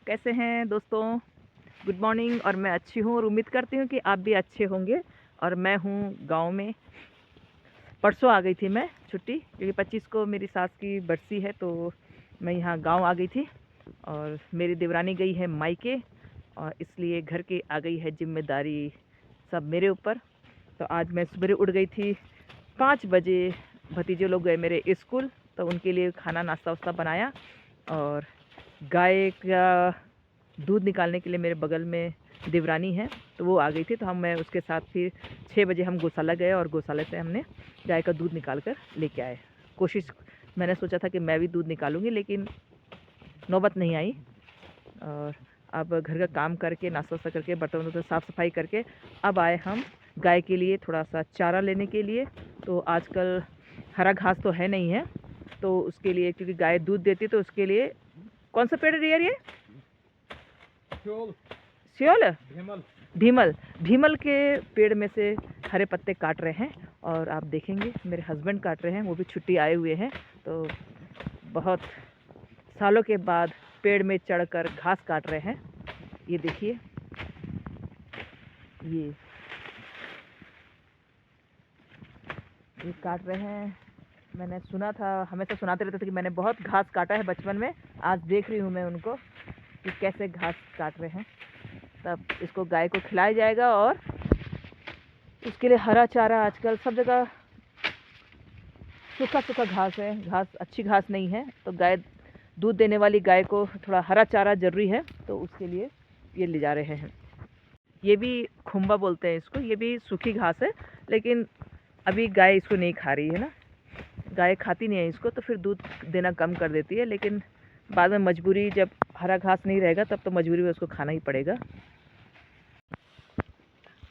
कैसे हैं दोस्तों? Good morning. और मैं अच्छी हूँ और उम्मीद करती हूँ कि आप भी अच्छे होंगे। और मैं हूँ गांव में। परसों आ गई थी मैं छुट्टी, क्योंकि 25 को मेरी सास की बरसी है, तो मैं यहाँ गांव आ गई थी। और मेरी देवरानी गई है मायके, और इसलिए घर की आ गई है जिम्मेदारी सब मेरे ऊपर। तो आज मैं सुबह उठ गई थी 5 बजे। भतीजे लोग गए मेरे स्कूल, तो उनके लिए खाना नाश्ता वास्ता बनाया। और गाय का दूध निकालने के लिए मेरे बगल में देवरानी है, तो वो आ गई थी। तो मैं उसके साथ फिर 6 बजे हम गौशाला गए और गौशाला से हमने गाय का दूध निकाल कर लेके आए। मैंने सोचा था कि मैं भी दूध निकालूंगी, लेकिन नौबत नहीं आई। और अब घर का काम करके नाश्ता वास्ता करके बर्तन वर्तन साफ़ सफाई करके अब आए हम गाय के लिए थोड़ा सा चारा लेने के लिए। तो आजकल हरा घास तो है नहीं है, तो उसके लिए, क्योंकि गाय दूध देती, तो उसके लिए कौन सा पेड़ है ये? सियोल, भीमल। भीमल के पेड़ में से हरे पत्ते काट रहे हैं। और आप देखेंगे मेरे हस्बैंड काट रहे हैं, वो भी छुट्टी आए हुए हैं। तो बहुत सालों के बाद पेड़ में चढ़कर घास काट रहे हैं। ये देखिए, ये काट रहे हैं। मैंने सुना था, हमेशा सुनाते रहते थे कि मैंने बहुत घास काटा है बचपन में। आज देख रही हूँ मैं उनको कि कैसे घास काट रहे हैं। तब इसको गाय को खिलाया जाएगा। और इसके लिए हरा चारा, आजकल सब जगह सूखा सूखा घास है, घास अच्छी घास नहीं है। तो गाय, दूध देने वाली गाय को थोड़ा हरा चारा ज़रूरी है, तो उसके लिए ये ले जा रहे हैं। ये भी खुम्बा बोलते हैं इसको। ये भी सूखी घास है, लेकिन अभी गाय इसको नहीं खा रही है ना। गाय खाती नहीं है इसको, तो फिर दूध देना कम कर देती है। लेकिन बाद में मजबूरी, जब हरा घास नहीं रहेगा तब तो मजबूरी में उसको खाना ही पड़ेगा।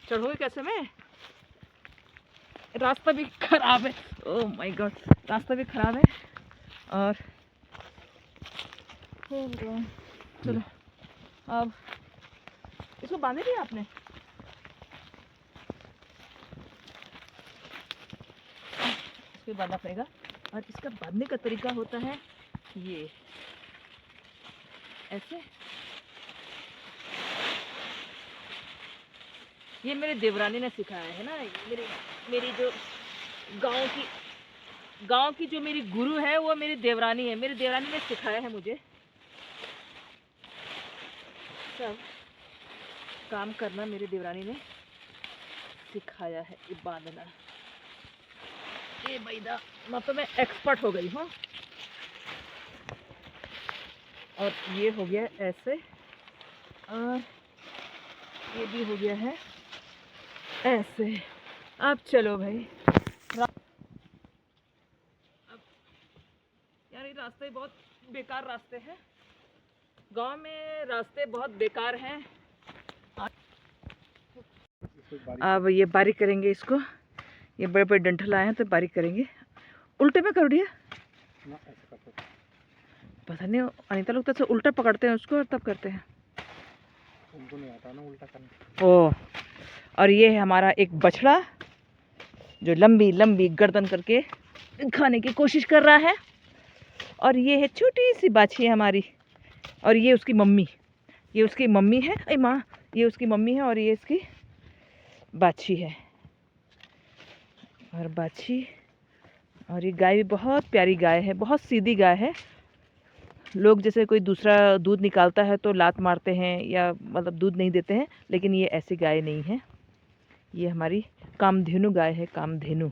चढ़ोगे कैसे में? रास्ता भी खराब है। ओह माय गॉड, रास्ता भी खराब है। और चलो, अब इसको बांधे दिया आपने? इसको बांधना पड़ेगा। और इसका बांधने का तरीका होता है ये ऐसे। ये मेरे देवरानी ने सिखाया है ना। मेरी जो गांव की जो मेरी गुरु है, वो मेरी देवरानी है। मेरी देवरानी ने सिखाया है मुझे सब काम करना। मेरी देवरानी ने सिखाया है ये बांधना। ये बैदा, मतलब मैं एक्सपर्ट हो गई हूँ। और ये हो गया ऐसे, और ये भी हो गया है ऐसे। अब चलो भाई। अब यार, ये रास्ते बहुत बेकार रास्ते हैं। गांव में रास्ते बहुत बेकार हैं। अब ये बारीक करेंगे इसको। ये बड़े बड़े डंठल आए हैं, तो बारीक करेंगे। उल्टे में कर दिया, पता नहीं। अनीता लोग तो उल्टा पकड़ते हैं उसको और तब करते हैं। उनको नहीं आता ना उल्टा करना। ओह, और ये है हमारा एक बछड़ा, जो लंबी लंबी गर्दन करके खाने की कोशिश कर रहा है। और ये है छोटी सी बाछी है हमारी। और ये उसकी मम्मी, ये उसकी मम्मी है। अरे माँ, ये उसकी मम्मी है और ये इसकी बाछी है। और बाछी, और ये गाय भी बहुत प्यारी गाय है, बहुत सीधी गाय है। लोग जैसे कोई दूसरा दूध निकालता है तो लात मारते हैं, या मतलब दूध नहीं देते हैं, लेकिन ये ऐसी गाय नहीं है। ये हमारी कामधेनु गाय है, कामधेनु।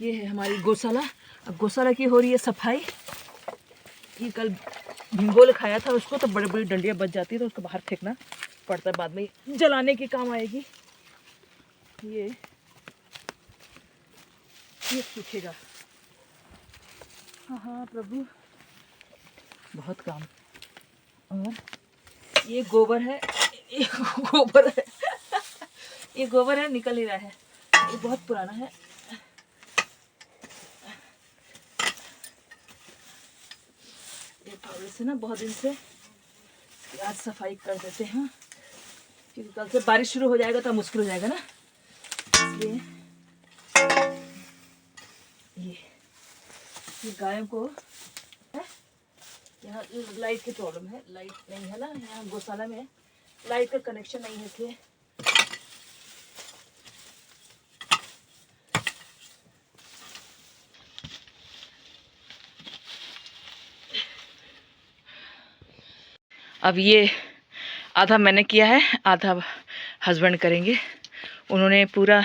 ये है हमारी गौशाला। अब गौशाला की हो रही है सफाई। ये कल भिंगोल खाया था उसको, तो बड़ी बड़ी डंडियाँ बच जाती है, तो उसको बाहर फेंकना पड़ता है, बाद में जलाने के काम आएगी। ये सूखेगा। हाँ हाँ प्रभु, बहुत काम। और ये गोबर है, ये गोबर है ये गोबर है, निकल ही रहा है। ये बहुत पुराना है। ये पावड़े से ना बहुत दिन से आज सफाई कर देते हैं, क्योंकि कल से बारिश शुरू हो जाएगा तो मुश्किल हो जाएगा ना, इसलिए ये ये गायों को है, यहाँ लाइट की प्रॉब्लम है, लाइट नहीं है ना यहाँ गौशाला में, लाइट का कनेक्शन नहीं है इसलिए। अब ये आधा मैंने किया है, आधा हस्बैंड करेंगे। उन्होंने पूरा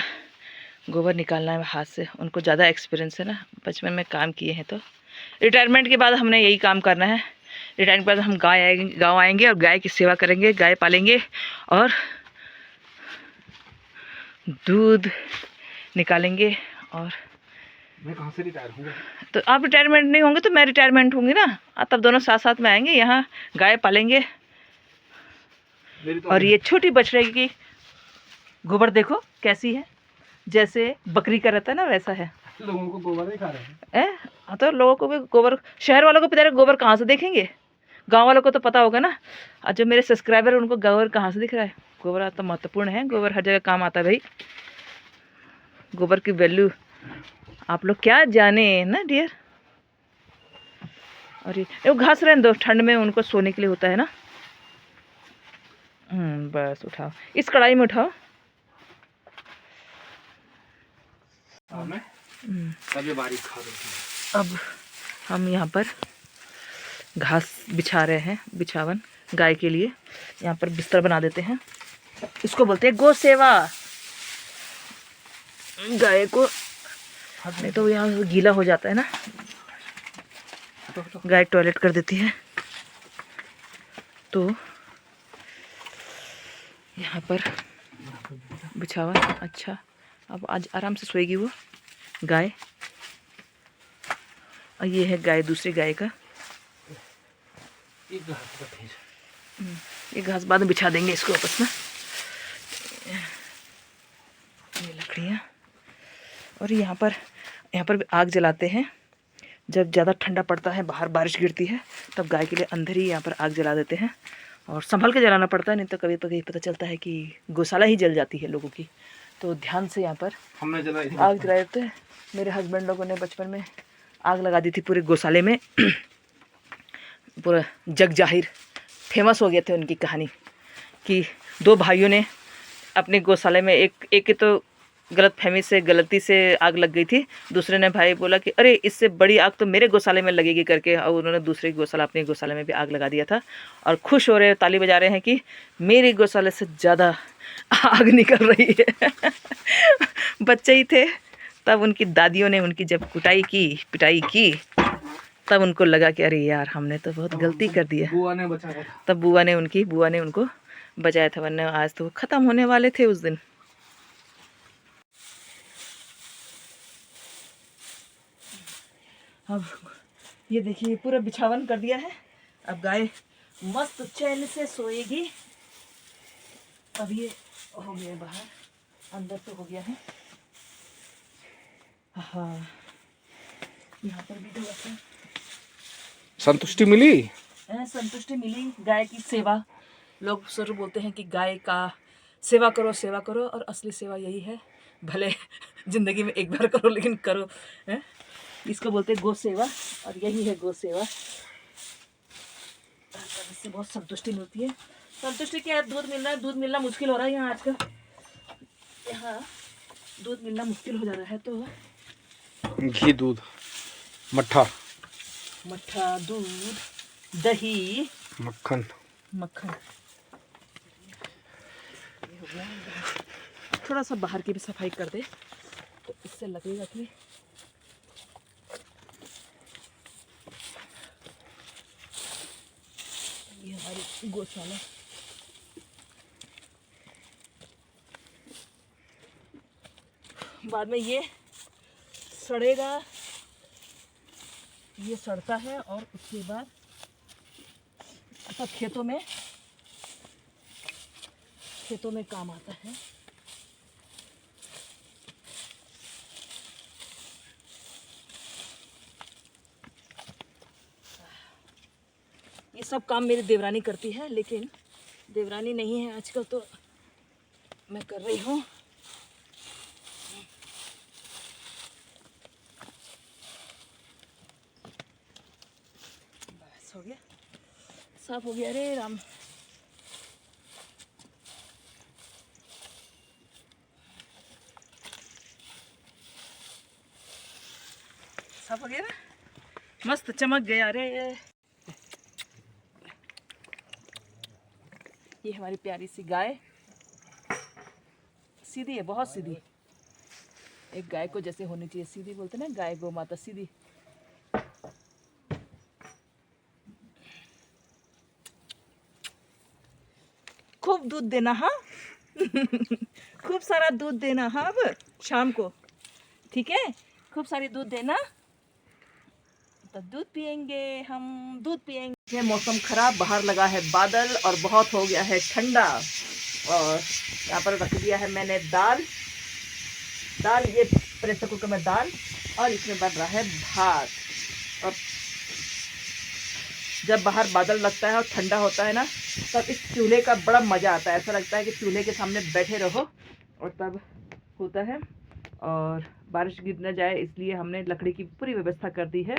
गोबर निकालना है हाथ से, उनको ज़्यादा एक्सपीरियंस है ना, बचपन में काम किए हैं। तो रिटायरमेंट के बाद हमने यही काम करना है। रिटायरमेंट के बाद हम गाँव आएंगे और गाय की सेवा करेंगे, गाय पालेंगे और दूध निकालेंगे। और मैं कहाँ से रिटायर होंगे? तो आप रिटायरमेंट नहीं होंगे तो मैं रिटायरमेंट होंगी ना, तब दोनों साथ साथ में आएंगे, यहाँ गाय पालेंगे। और ये छोटी बछड़े की गोबर देखो कैसी है, जैसे बकरी का रहता है ना वैसा है। लोगों को गोबर नहीं खा रहे हैं। हाँ तो लोगों को भी गोबर, शहर वालों को बेचारे गोबर कहाँ से देखेंगे, गांव वालों को तो पता होगा ना। और जो मेरे सब्सक्राइबर है उनको गोबर कहाँ से दिख रहा है। गोबर तो महत्वपूर्ण है, गोबर हर जगह काम आता है भाई। गोबर की वैल्यू आप लोग क्या जाने ना डियर। और ये घास रहने दो, ठंड में उनको सोने के लिए होता है ना। बस उठाओ, इस कढ़ाई में उठाओ। अब हम यहाँ पर घास बिछा रहे हैं, बिछावन गाय के लिए। यहाँ पर बिस्तर बना देते हैं, इसको बोलते हैं गौ सेवा। गाय को नहीं तो यहाँ गीला हो जाता है ना, गाय टॉयलेट कर देती है। तो यहाँ पर बिछावा अच्छा। अब आज आराम से सोएगी वो गाय। और ये है गाय, दूसरी गाय का ये घास बाद में बिछा देंगे इसको आपस में। ये लकड़ियाँ, और यहाँ पर भी आग जलाते हैं। जब ज़्यादा ठंडा पड़ता है, बाहर बारिश गिरती है, तब गाय के लिए अंदर ही यहाँ पर आग जला देते हैं। और संभल के जलाना पड़ता है, नहीं तो कभी कभी पता चलता है कि गौशाला ही जल जाती है लोगों की। तो ध्यान से यहाँ पर हमने जलाई थी, आग जलाए थे। मेरे हस्बैंड लोगों ने बचपन में आग लगा दी थी पूरे गौशाले में। पूरा जग जाहिर फेमस हो गए थे उनकी कहानी कि दो भाइयों ने अपने गौशाले में एक तो गलती से आग लग गई थी। दूसरे ने भाई बोला कि अरे इससे बड़ी आग तो मेरे गौशाले में लगेगी करके, और उन्होंने दूसरे गौशाला अपने गौशाले में भी आग लगा दिया था। और खुश हो रहे, ताली बजा रहे हैं कि मेरे गौशाले से ज़्यादा आग निकल रही है। बच्चे ही थे तब उनकी दादियों ने उनकी जब पिटाई की तब उनको लगा कि अरे यार हमने तो बहुत गलती कर दिया। बुआ ने बचाया था। तब बुआ ने उनको बचाया था, वरना आज तो ख़त्म होने वाले थे उस दिन। अब ये देखिए पूरा बिछावन कर दिया है। अब गाय मस्त चैन से सोएगी। अब ये हो गया बाहर, अंदर तो हो गया है। हाँ, यहाँ पर भी थोड़ा सा संतुष्टि मिली। संतुष्टि मिली। गाय की सेवा, लोग शुरू बोलते हैं कि गाय का सेवा करो, और असली सेवा यही है। भले जिंदगी में एक बार करो लेकिन करो, है? इसको बोलते हैं गौ सेवा, और यही है गौ सेवा। इससे बहुत संतुष्टि मिलती है। संतुष्टि क्या है, दूध मिल रहा है, दूध मिलना मुश्किल हो रहा है यहाँ आजकल। यहाँ दूध मिलना मुश्किल हो जा रहा है। तो घी, दूध, मट्ठा, दूध, दही, मक्खन। थोड़ा सा बाहर की भी सफाई कर दे तो इससे लगेगा कि ये हमारी गौशाला। बाद में ये सड़ेगा, ये सड़ता है और उसके बाद सब खेतों में काम आता है। ये सब काम मेरी देवरानी करती है, लेकिन देवरानी नहीं है आजकल तो मैं कर रही हूँ। हो गया, साफ हो गया। अरे राम, साफ हो गया ना, मस्त चमक गया। अरे ये हमारी प्यारी सी गाय, सीधी है, बहुत सीधी। एक गाय को जैसे होनी चाहिए सीधी, बोलते ना गाय गौ माता सीधी। खूब दूध देना, हाँ। खूब सारा दूध देना, हाँ। अब शाम को, ठीक है, खूब सारी दूध देना, तो दूध पियेंगे हम, दूध पियेंगे। ये मौसम खराब, बाहर लगा है बादल और बहुत हो गया है ठंडा। और यहाँ पर रख दिया है मैंने दाल, ये प्रेशर कुकर में दाल, और इसमें बन रहा है भात। और जब बाहर बादल लगता है और ठंडा होता है ना, तब इस चूल्हे का बड़ा मज़ा आता है। ऐसा लगता है कि चूल्हे के सामने बैठे रहो, और तब होता है। और बारिश गिर न जाए इसलिए हमने लकड़ी की पूरी व्यवस्था कर दी है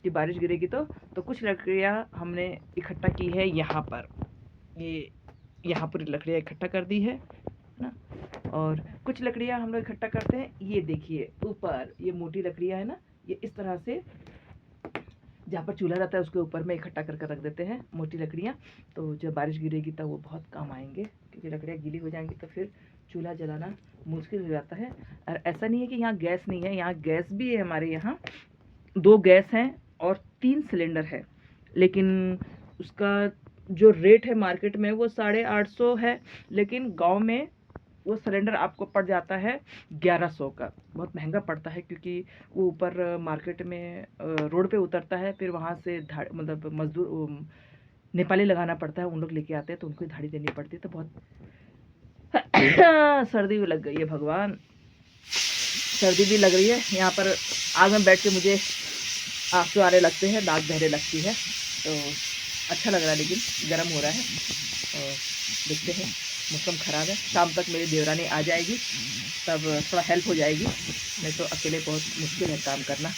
कि बारिश गिरेगी तो कुछ लकड़ियाँ हमने इकट्ठा की है यहाँ पर। ये यहाँ पूरी लकड़ियाँ इकट्ठा कर दी है ना। और कुछ लकड़ियाँ हम लोग इकट्ठा करते हैं, ये देखिए ऊपर ये मोटी लकड़ियाँ है ना, ये इस तरह से जहाँ पर चूल्हा रहता है उसके ऊपर में इकट्ठा करके रख देते हैं मोटी लकड़ियाँ। तो जब बारिश गिरेगी तब वो बहुत काम आएंगे, क्योंकि लकड़ियाँ गीली हो जाएंगी तो फिर चूल्हा जलाना मुश्किल हो जाता है। और ऐसा नहीं है कि यहाँ गैस नहीं है, यहाँ गैस भी है। हमारे यहाँ 2 गैस हैं और 3 सिलेंडर है, लेकिन उसका जो रेट है मार्केट में वो 850 है, लेकिन गाँव में वो सिलेंडर आपको पड़ जाता है 1100 का। बहुत महंगा पड़ता है, क्योंकि वो ऊपर मार्केट में रोड पे उतरता है, फिर वहाँ से मतलब मजदूर नेपाली लगाना पड़ता है, उन लोग लेके आते हैं तो उनको धाड़ी देनी पड़ती है। तो बहुत सर्दी भी लग गई है, भगवान सर्दी भी लग रही है। यहाँ पर आग में बैठ के मुझे आंसू आने लगते हैं, नाक बहने लगती है, तो अच्छा लग रहा है, लेकिन गर्म हो रहा है। और देखते हैं, मौसम ख़राब है, शाम तक मेरी देवरानी आ जाएगी तब थोड़ा हेल्प हो जाएगी, नहीं तो अकेले बहुत मुश्किल है काम करना।